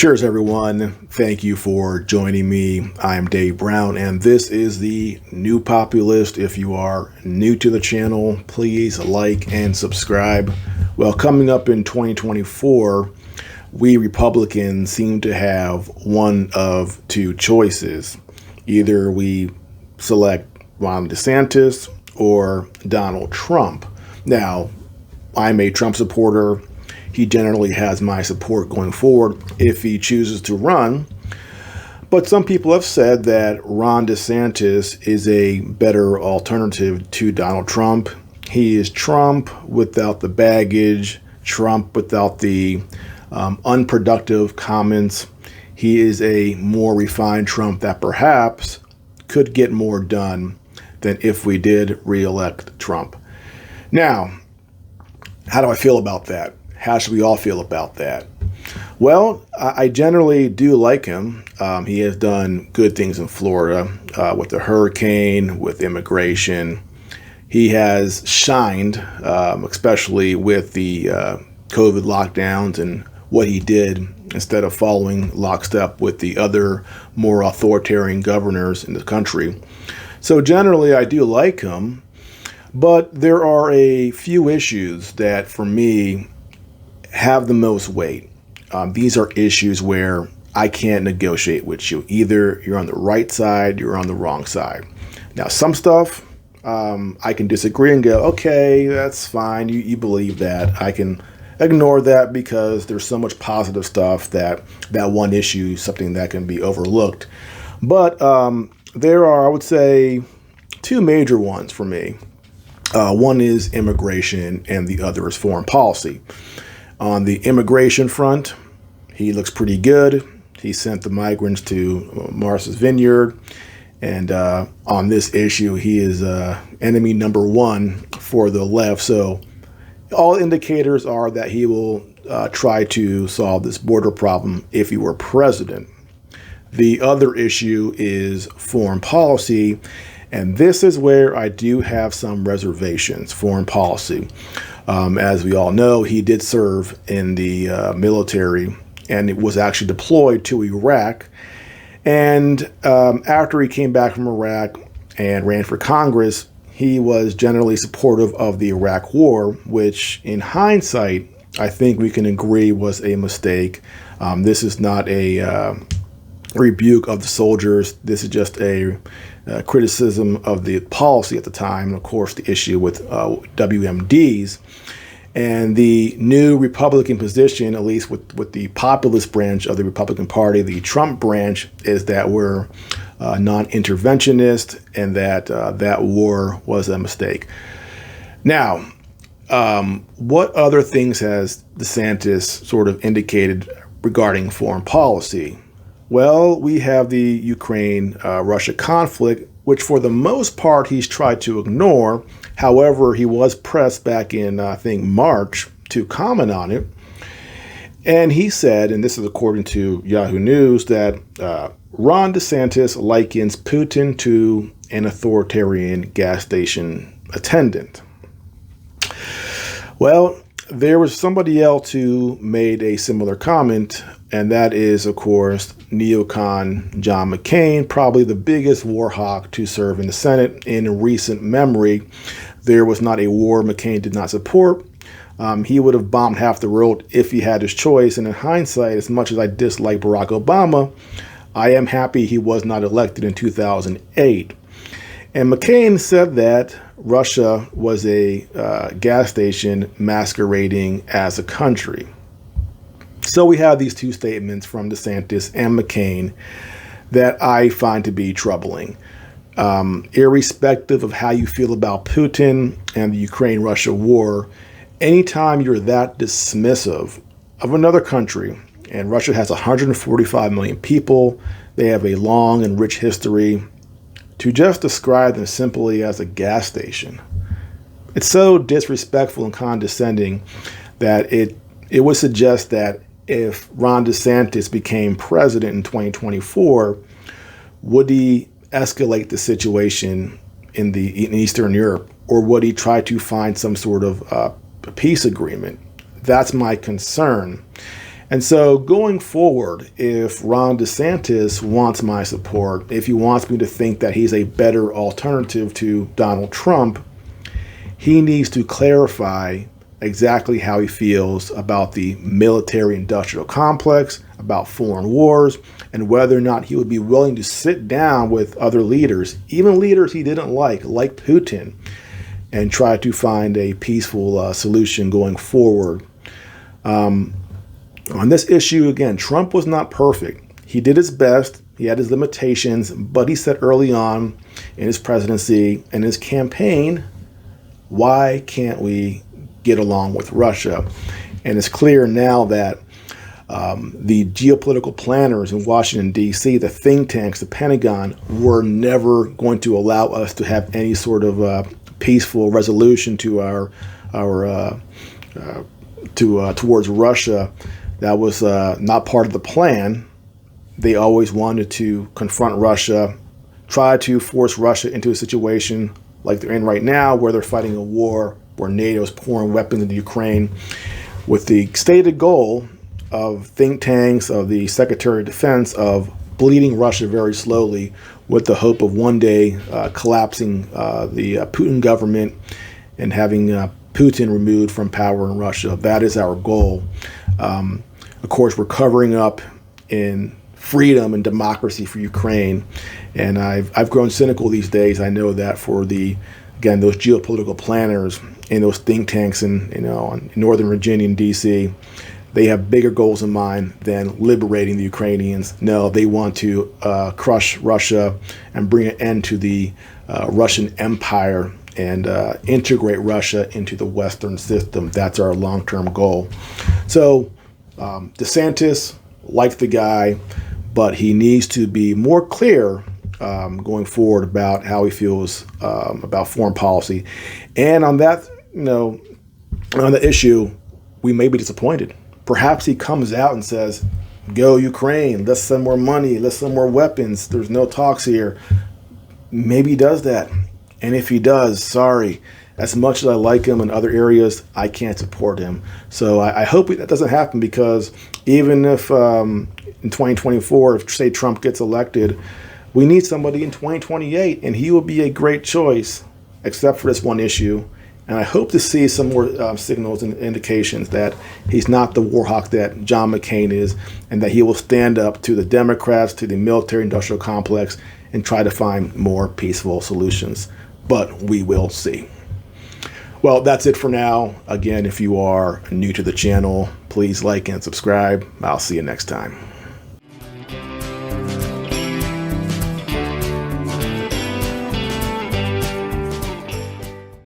Cheers, everyone. Thank you for joining me. I'm Dave Brown, and this is the New Populist. If you are new to the channel, please like and subscribe. Well, coming up in 2024, we Republicans seem to have one of two choices. Either we select Ron DeSantis or Donald Trump. Now, I'm a Trump supporter. He generally has my support going forward if he chooses to run. But some people have said that Ron DeSantis is a better alternative to Donald Trump. He is Trump without the baggage, Trump without the unproductive comments. He is a more refined Trump that perhaps could get more done than if we did re-elect Trump. Now, how do I feel about that? How should we all feel about that? Well, I generally do like him. He has done good things in Florida with the hurricane, with immigration. He has shined, especially with the COVID lockdowns and what he did instead of following lockstep with the other more authoritarian governors in the country. So generally, I do like him, but there are a few issues that, for me, have the most weight. These are issues where I can't negotiate with you. Either you're on the right side, you're on the wrong side. Now, some stuff I can disagree and go, okay, that's fine. You believe that. I can ignore that because there's so much positive stuff that one issue is something that can be overlooked. But there are, I would say, two major ones for me. One is immigration and the other is foreign policy. On the immigration front, he looks pretty good. He sent the migrants to Martha's Vineyard. And on this issue, he is enemy number one for the left. So all indicators are that he will try to solve this border problem if he were president. The other issue is foreign policy. And this is where I do have some reservations, foreign policy. As we all know, he did serve in the military and it was actually deployed to Iraq. And after he came back from Iraq and ran for Congress, he was generally supportive of the Iraq War, which in hindsight, I think we can agree was a mistake. This is not a rebuke of the soldiers. This is just a criticism of the policy at the time, and of course the issue with WMDs. And the new Republican position, at least with the populist branch of the Republican Party, the Trump branch, is that we're non-interventionist and that that war was a mistake. Now, what other things has DeSantis sort of indicated regarding foreign policy? Well, we have the Ukraine-Russia conflict, which for the most part he's tried to ignore. However, he was pressed back in, I think, March to comment on it. And he said, and this is according to Yahoo News, that Ron DeSantis likens Putin to an authoritarian gas station attendant. Well, there was somebody else who made a similar comment, and that is, of course, neocon John McCain, probably the biggest war hawk to serve in the Senate in recent memory. There was not a war McCain did not support. He would have bombed half the world if he had his choice. And in hindsight, as much as I dislike Barack Obama, I am happy he was not elected in 2008. And McCain said that Russia was a gas station masquerading as a country. So we have these two statements from DeSantis and McCain that I find to be troubling. Irrespective of how you feel about Putin and the Ukraine-Russia war, anytime you're that dismissive of another country, and Russia has 145 million people, they have a long and rich history, to just describe them simply as a gas station, it's so disrespectful and condescending that it would suggest that if Ron DeSantis became president in 2024, would he escalate the situation in Eastern Europe, or would he try to find some sort of peace agreement? That's my concern. And so going forward, if Ron DeSantis wants my support, if he wants me to think that he's a better alternative to Donald Trump, he needs to clarify exactly how he feels about the military-industrial complex, about foreign wars, and whether or not he would be willing to sit down with other leaders, even leaders he didn't like Putin, and try to find a peaceful solution going forward. On this issue, again, Trump was not perfect. He did his best. He had his limitations, but he said early on in his presidency and his campaign, why can't we get along with Russia? And it's clear now that the geopolitical planners in Washington, D.C., the think tanks, the Pentagon, were never going to allow us to have any sort of peaceful resolution to towards Russia. That was not part of the plan. They always wanted to confront Russia, try to force Russia into a situation like they're in right now, where they're fighting a war, where NATO is pouring weapons into Ukraine, with the stated goal of think tanks, of the Secretary of Defense, of bleeding Russia very slowly, with the hope of one day collapsing the Putin government and having Putin removed from power in Russia. That is our goal. Of course, we're covering up in freedom and democracy for Ukraine, and I've grown cynical these days. I know that for those geopolitical planners and those think tanks in Northern Virginia and D.C., they have bigger goals in mind than liberating the Ukrainians. No, they want to crush Russia and bring an end to the Russian Empire and integrate Russia into the Western system. That's our long-term goal. So DeSantis, like the guy, but he needs to be more clear going forward about how he feels about foreign policy. And on that, on the issue, we may be disappointed. Perhaps he comes out and says, go Ukraine, let's send more money, let's send more weapons, there's no talks here. Maybe he does that. And if he does, sorry, as much as I like him in other areas, I can't support him. So I hope that doesn't happen, because even if in 2024, if say Trump gets elected, we need somebody in 2028, and he will be a great choice, except for this one issue. And I hope to see some more signals and indications that he's not the war hawk that John McCain is, and that he will stand up to the Democrats, to the military-industrial complex, and try to find more peaceful solutions. But we will see. Well, that's it for now. Again, if you are new to the channel, please like and subscribe. I'll see you next time.